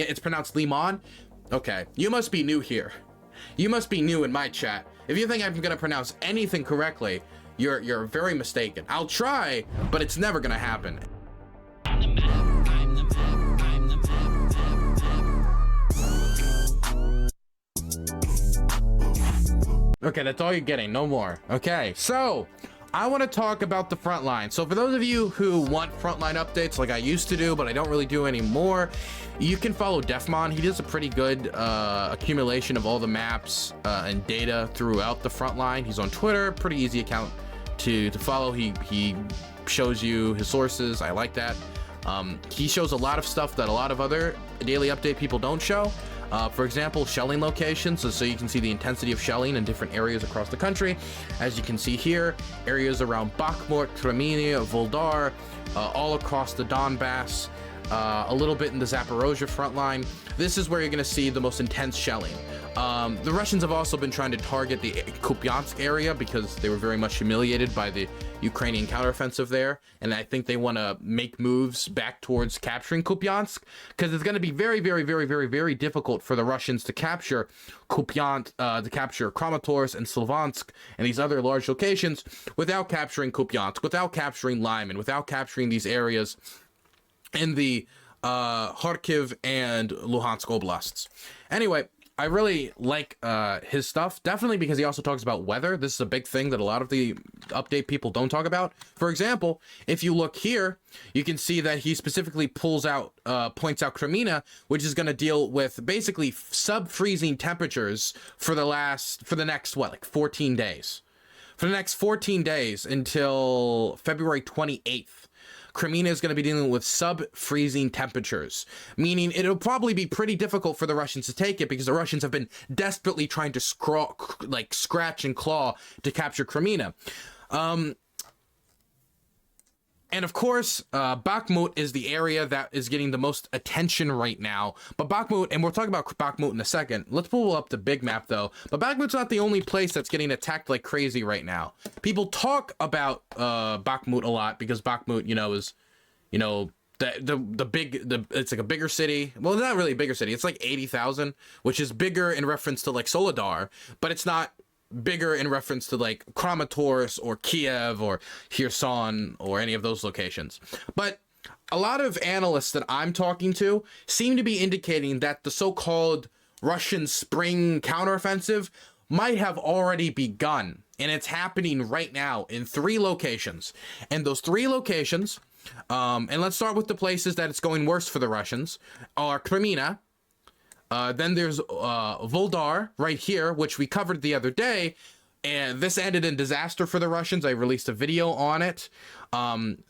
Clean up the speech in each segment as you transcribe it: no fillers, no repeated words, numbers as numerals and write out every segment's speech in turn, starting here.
It's pronounced Limon. Okay, you must be new here. You must be new in my chat. If you think I'm gonna pronounce anything correctly, you're very mistaken. I'll try, but it's never gonna happen. Okay, that's all you're getting, no more. Okay, so I want to talk about the front line. So for those of you who want frontline updates like I used to do, but I don't really do anymore, you can follow Defmon. He does a pretty good accumulation of all the maps and data throughout the front line. He's on Twitter, pretty easy account to follow. He shows you his sources. I like that. He shows a lot of stuff that a lot of other daily update people don't show. For example, shelling locations, so you can see the intensity of shelling in different areas across the country. As you can see here, areas around Bakhmut, Crimea, Voldar, all across the Donbass, a little bit in the Zaporozhye front line. This is where you're going to see the most intense shelling. The Russians have also been trying to target the Kupiansk area because they were very much humiliated by the Ukrainian counteroffensive there, and I think they want to make moves back towards capturing Kupiansk, because it's going to be very, very, very, very, very difficult for the Russians to capture Kupiansk, to capture Kramatorsk and Sylvansk and these other large locations without capturing Kupiansk, without capturing Lyman, without capturing these areas in the Kharkiv and Luhansk oblasts. Anyway, I really like his stuff, definitely because he also talks about weather. This is a big thing that a lot of the update people don't talk about. For example, if you look here, you can see that he specifically points out Crimea, which is going to deal with basically sub-freezing temperatures for the next, what, like 14 days. For the next 14 days until February 28th. Crimea is going to be dealing with sub-freezing temperatures, meaning it'll probably be pretty difficult for the Russians to take it because the Russians have been desperately trying to scratch and claw to capture Crimea. And of course, Bakhmut is the area that is getting the most attention right now. But Bakhmut, and we'll talk about Bakhmut in a second. Let's pull up the big map though. But Bakhmut's not the only place that's getting attacked like crazy right now. People talk about Bakhmut a lot because Bakhmut, is, it's like a bigger city. Well, it's not really a bigger city. It's like 80,000, which is bigger in reference to like Soledar, but it's not bigger in reference to like Kramatorsk or Kiev or Kherson or any of those locations. But a lot of analysts that I'm talking to seem to be indicating that the so-called Russian spring counteroffensive might have already begun, and it's happening right now in 3 locations. And those 3 locations, and let's start with the places that it's going worse for the Russians, are Crimea. Then there's Voldar right here, which we covered the other day, and this ended in disaster for the Russians. I released a video on it.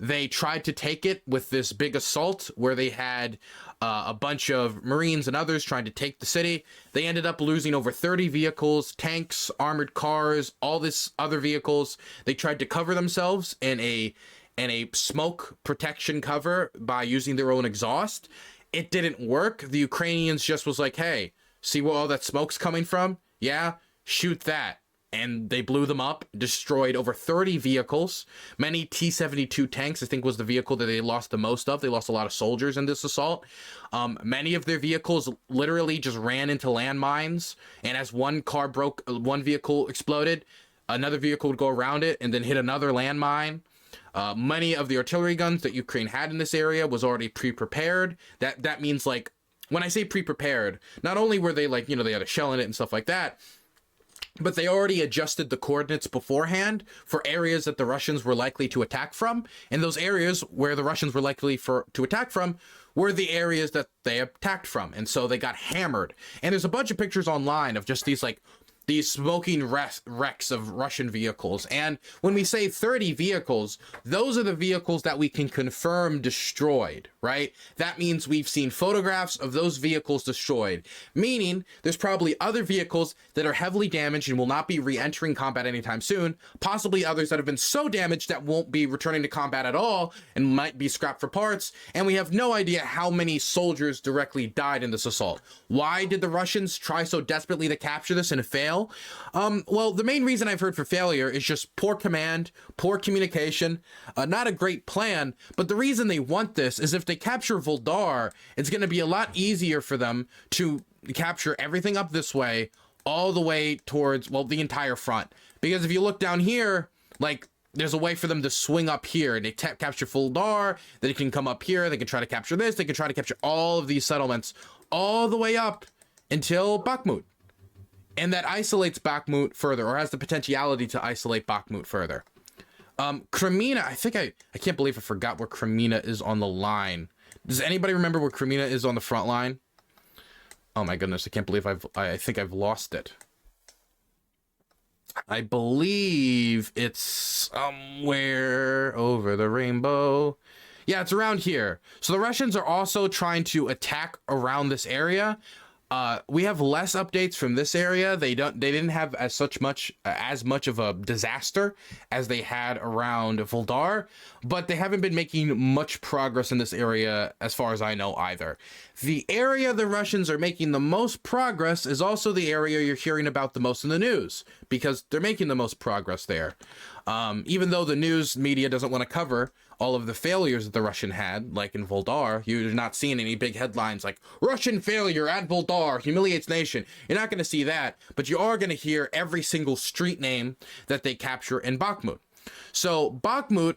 They tried to take it with this big assault where they had a bunch of Marines and others trying to take the city. They ended up losing over 30 vehicles, tanks, armored cars, all this other vehicles. They tried to cover themselves in a smoke protection cover by using their own exhaust. It didn't work. The Ukrainians just was like, hey, see where all that smoke's coming from? Yeah, shoot that. And they blew them up, destroyed over 30 vehicles. Many T-72 tanks, I think, was the vehicle that they lost the most of. They lost a lot of soldiers in this assault. Many of their vehicles literally just ran into landmines. And as one vehicle exploded, another vehicle would go around it and then hit another landmine. Many of the artillery guns that Ukraine had in this area was already pre-prepared. That means, like, when I say pre-prepared, not only were they like, they had a shell in it and stuff like that, but they already adjusted the coordinates beforehand for areas that the Russians were likely to attack from. And those areas where the Russians were likely to attack from were the areas that they attacked from. And so they got hammered. And there's a bunch of pictures online of just these smoking wrecks of Russian vehicles. And when we say 30 vehicles, those are the vehicles that we can confirm destroyed, right? That means we've seen photographs of those vehicles destroyed, meaning there's probably other vehicles that are heavily damaged and will not be re-entering combat anytime soon, possibly others that have been so damaged that won't be returning to combat at all and might be scrapped for parts, and we have no idea how many soldiers directly died in this assault. Why did the Russians try so desperately to capture this and fail? fail? Well, the main reason I've heard for failure is just poor command, poor communication, not a great plan. But the reason they want this is if they capture Voldar, it's going to be a lot easier for them to capture everything up this way, all the way towards, well, the entire front. Because if you look down here, like, there's a way for them to swing up here and they capture Voldar, then they can come up here, they can try to capture this, they can try to capture all of these settlements all the way up until Bakhmut. And that isolates Bakhmut further, or has the potentiality to isolate Bakhmut further. Kremina, I can't believe I forgot where Kremina is on the line. Does anybody remember where Kremina is on the front line? Oh my goodness, I can't believe I think I've lost it. I believe it's somewhere over the rainbow. Yeah, it's around here. So the Russians are also trying to attack around this area. We have less updates from this area. They didn't have as much of a disaster as they had around Voldar, but they haven't been making much progress in this area as far as I know either. The area the Russians are making the most progress is also the area you're hearing about the most in the news, because they're making the most progress there. Even though the news media doesn't want to cover all of the failures that the Russian had, like in Voldar, you're not seeing any big headlines like Russian failure at Voldar humiliates nation. You're not going to see that, but you are going to hear every single street name that they capture in Bakhmut. So Bakhmut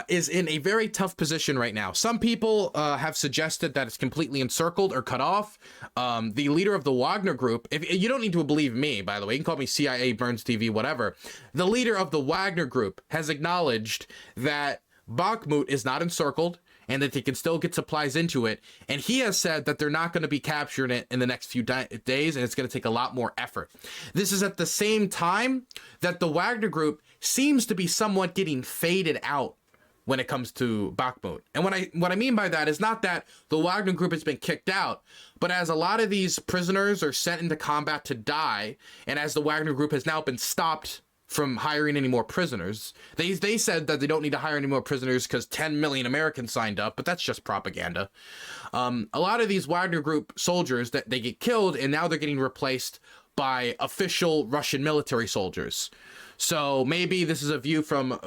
is in a very tough position right now. Some people have suggested that it's completely encircled or cut off. The leader of the Wagner group, if you don't need to believe me, by the way, you can call me CIA, Burns TV, whatever. The leader of the Wagner group has acknowledged that Bakhmut is not encircled and that they can still get supplies into it. And he has said that they're not going to be capturing it in the next few days, and it's going to take a lot more effort. This is at the same time that the Wagner group seems to be somewhat getting faded out when it comes to Bakhmut. And what I mean by that is not that the Wagner group has been kicked out, but as a lot of these prisoners are sent into combat to die, and as the Wagner group has now been stopped from hiring any more prisoners. They said that they don't need to hire any more prisoners because 10 million Americans signed up, but that's just propaganda. A lot of these Wagner group soldiers, that they get killed, and now they're getting replaced by official Russian military soldiers. So maybe this is a view from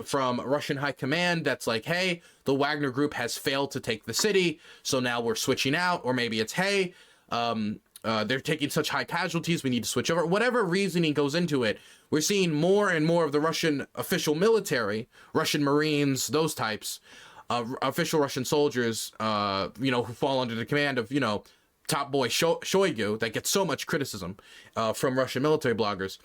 Russian high command that's like, hey, the Wagner group has failed to take the city, so now we're switching out. Or maybe it's, hey, they're taking such high casualties, we need to switch over. Whatever reasoning goes into it, we're seeing more and more of the Russian official military, Russian Marines, those types, official Russian soldiers, who fall under the command of, top boy Shoigu, that gets so much criticism from Russian military bloggers.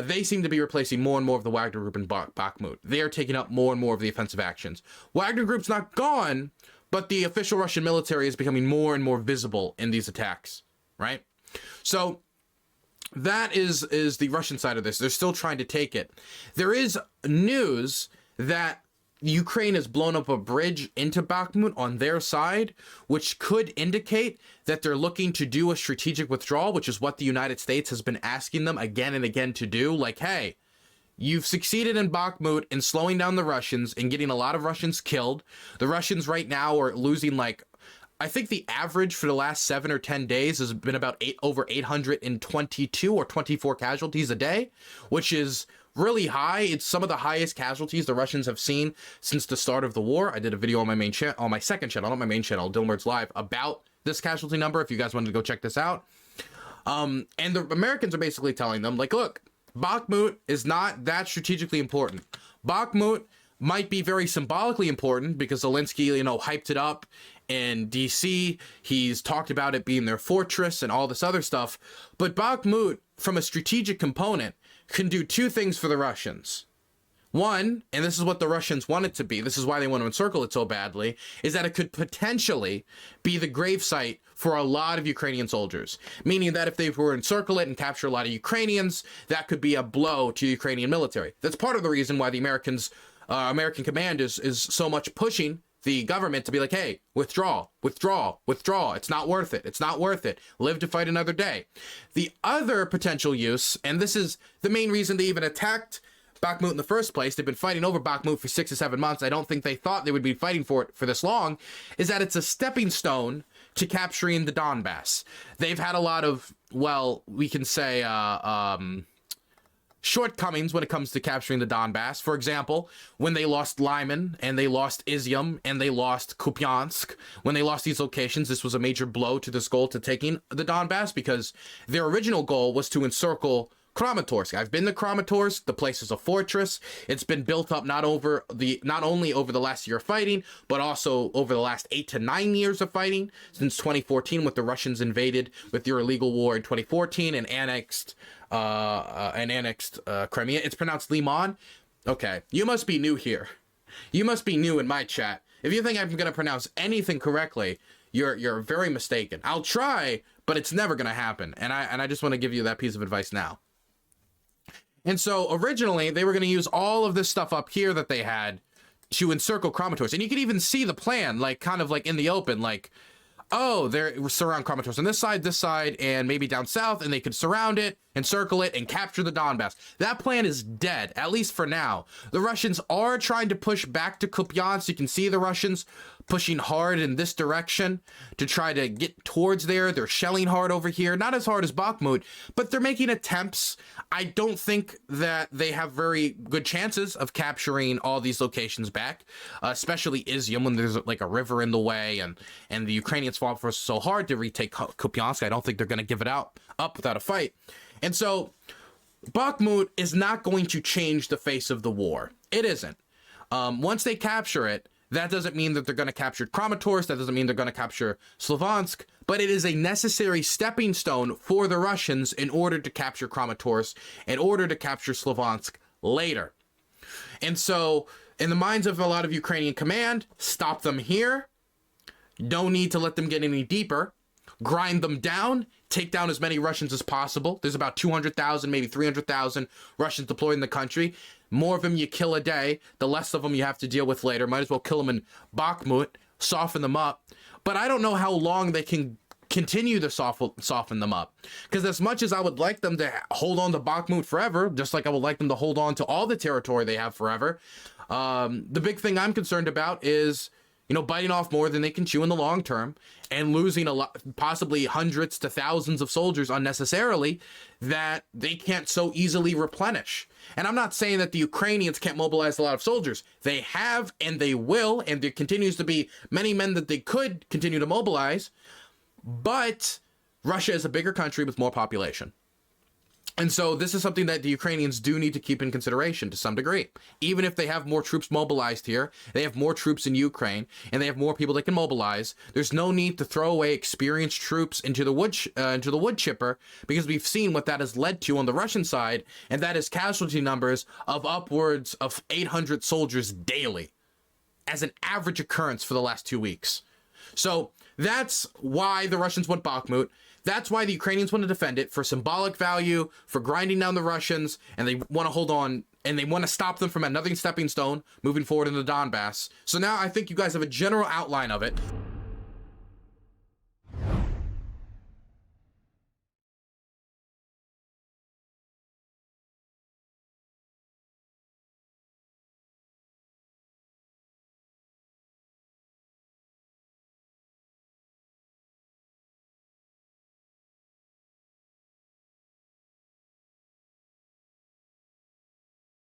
They seem to be replacing more and more of the Wagner group in Bakhmut. They are taking up more and more of the offensive actions. Wagner group's not gone, but the official Russian military is becoming more and more visible in these attacks, right? So that is the Russian side of this. They're still trying to take it. There is news that Ukraine has blown up a bridge into Bakhmut on their side, which could indicate that they're looking to do a strategic withdrawal, which is what the United States has been asking them again and again to do. Like, hey, you've succeeded in Bakhmut in slowing down the Russians and getting a lot of Russians killed. The Russians right now are losing, like, I think the average for the last 7 or 10 days has been about over 822 or 24 casualties a day, which is really high. It's some of the highest casualties the Russians have seen since the start of the war. I did a video on my main channel, on my second channel, not my main channel, DylanBurnsLIVE, about this casualty number, if you guys wanted to go check this out. And the Americans are basically telling them, like, look, Bakhmut is not that strategically important. Bakhmut might be very symbolically important because Zelensky, hyped it up in DC. He's talked about it being their fortress and all this other stuff. But Bakhmut, from a strategic component, can do two things for the Russians. One, and this is what the Russians want it to be, this is why they want to encircle it so badly, is that it could potentially be the gravesite for a lot of Ukrainian soldiers. Meaning that if they were to encircle it and capture a lot of Ukrainians, that could be a blow to the Ukrainian military. That's part of the reason why the American command is so much pushing the government to be like, hey, withdraw. It's not worth it. It's not worth it. Live to fight another day. The other potential use, and this is the main reason they even attacked Bakhmut in the first place, they've been fighting over Bakhmut for 6 to 7 months. I don't think they thought they would be fighting for it for this long, is that it's a stepping stone to capturing the Donbass. They've had a lot of, well, we can say, shortcomings when it comes to capturing the Donbass. For example, when they lost Lyman and they lost Izium and they lost Kupiansk, when they lost these locations, this was a major blow to this goal to taking the Donbass, because their original goal was to encircle Kramatorsk. I've been to Kramatorsk. The place is a fortress. It's been built up not only over the last year of fighting, but also over the last 8 to 9 years of fighting since 2014, with the Russians invaded with their illegal war in 2014 and annexed Crimea. It's pronounced Liman. Okay, you must be new here. You must be new in my chat. If you think I'm gonna pronounce anything correctly, you're very mistaken. I'll try, but it's never gonna happen. And I just want to give you that piece of advice now. And so originally they were going to use all of this stuff up here that they had to encircle Kramatorsk. And you can even see the plan, like kind of like in the open, like, oh, they're surround Kramatorsk on this side, and maybe down south, and they could surround it, encircle it, and capture the Donbass. That plan is dead, at least for now. The Russians are trying to push back to Kupiansk. You can see the Russians pushing hard in this direction to try to get towards there. They're shelling hard over here, not as hard as Bakhmut, but they're making attempts. I don't think that they have very good chances of capturing all these locations back, especially Izium, when there's like a river in the way, and the Ukrainians fought for so hard to retake Kupiansk. I don't think they're going to give it up without a fight. And so Bakhmut is not going to change the face of the war. It isn't. Once they capture it, that doesn't mean that they're going to capture Kramatorsk. That doesn't mean they're going to capture Slavyansk. But it is a necessary stepping stone for the Russians in order to capture Kramatorsk, in order to capture Slavyansk later. And so, in the minds of a lot of Ukrainian command, stop them here. No need to let them get any deeper. Grind them down. Take down as many Russians as possible. There's about 200,000, maybe 300,000 Russians deployed in the country. More of them you kill a day, the less of them you have to deal with later. Might as well kill them in Bakhmut, soften them up. But I don't know how long they can continue to soften them up. Because as much as I would like them to hold on to Bakhmut forever, just like I would like them to hold on to all the territory they have forever, the big thing I'm concerned about is, biting off more than they can chew in the long term, and losing a lot, possibly hundreds to thousands of soldiers unnecessarily that they can't so easily replenish. And I'm not saying that the Ukrainians can't mobilize a lot of soldiers. They have, and they will, and there continues to be many men that they could continue to mobilize. But Russia is a bigger country with more population. And so this is something that the Ukrainians do need to keep in consideration to some degree. Even if they have more troops mobilized here, they have more troops in Ukraine, and they have more people they can mobilize, there's no need to throw away experienced troops into the wood chipper, because we've seen what that has led to on the Russian side, and that is casualty numbers of upwards of 800 soldiers daily as an average occurrence for the last 2 weeks. So that's why the Russians want Bakhmut. That's why the Ukrainians want to defend it, for symbolic value, for grinding down the Russians, and they want to hold on, and they want to stop them from another stepping stone moving forward in the Donbass. So now I think you guys have a general outline of it.